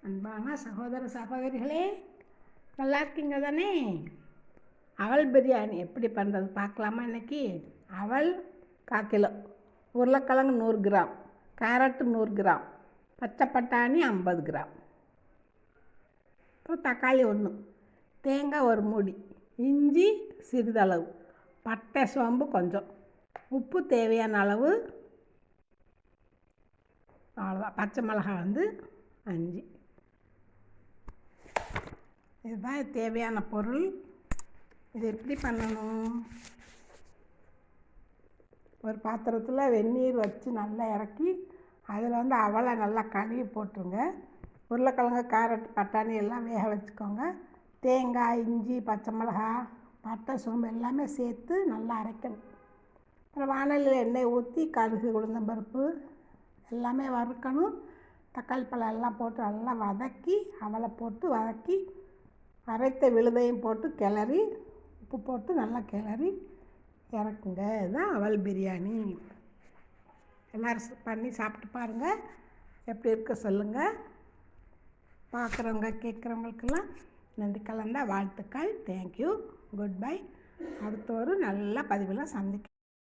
அன்பான சகோதர சகோதரிகளே, நல்லா இருக்கீங்க தானே? அவல் பிரியாணி எப்படி பண்ணுறது பார்க்கலாமா? இன்றைக்கி அவல் 1/4 கிலோ, உருளைக்கிழங்கு 100 கிராம், கேரட்டு 100 கிராம், பச்சை பட்டாணி 50 கிராம், அப்புறம் தக்காளி 1, தேங்காய் 1 மூடி, இஞ்சி சிறிதளவு, பட்டை சோம்பு கொஞ்சம், உப்பு தேவையான அளவு, அவ்வளோதான். பச்சை மிளகாய் 5. இதுதான் தேவையான பொருள். இது எப்படி பண்ணணும்? ஒரு பாத்திரத்தில் வெந்நீர் வச்சு நல்லா இறக்கி அதில் அவலை நல்லா கழுவி போட்டுருங்க. உருளைக்கிழங்கு, கேரட், பட்டாணி எல்லாம் வேக வச்சுக்கோங்க. தேங்காய், இஞ்சி, பச்சை மிளகாய், பட்டை சோம்பு எல்லாமே சேர்த்து நல்லா அரைக்கணும். அப்புறம் வானலியில் எண்ணெய் ஊற்றி கடுகு, உளுந்தம்பருப்பு எல்லாமே வறுக்கணும். தக்காளி பழம் எல்லாம் போட்டு நல்லா வதக்கி, அவலை போட்டு வதக்கி, அரைத்த விழுதையும் போட்டு கிளறி, உப்பு போட்டு நல்லா கிளறி இறக்குங்க. இதுதான் அவல் பிரியாணி. எல்லோரும் பண்ணி சாப்பிட்டு பாருங்கள், எப்படி இருக்க சொல்லுங்கள். பார்க்குறவங்க கேட்குறவங்களுக்கெல்லாம் நன்றி கலந்த வாழ்த்துக்கள். Thank you, good bye. அடுத்த ஒரு நல்ல பதிவில் சந்திக்க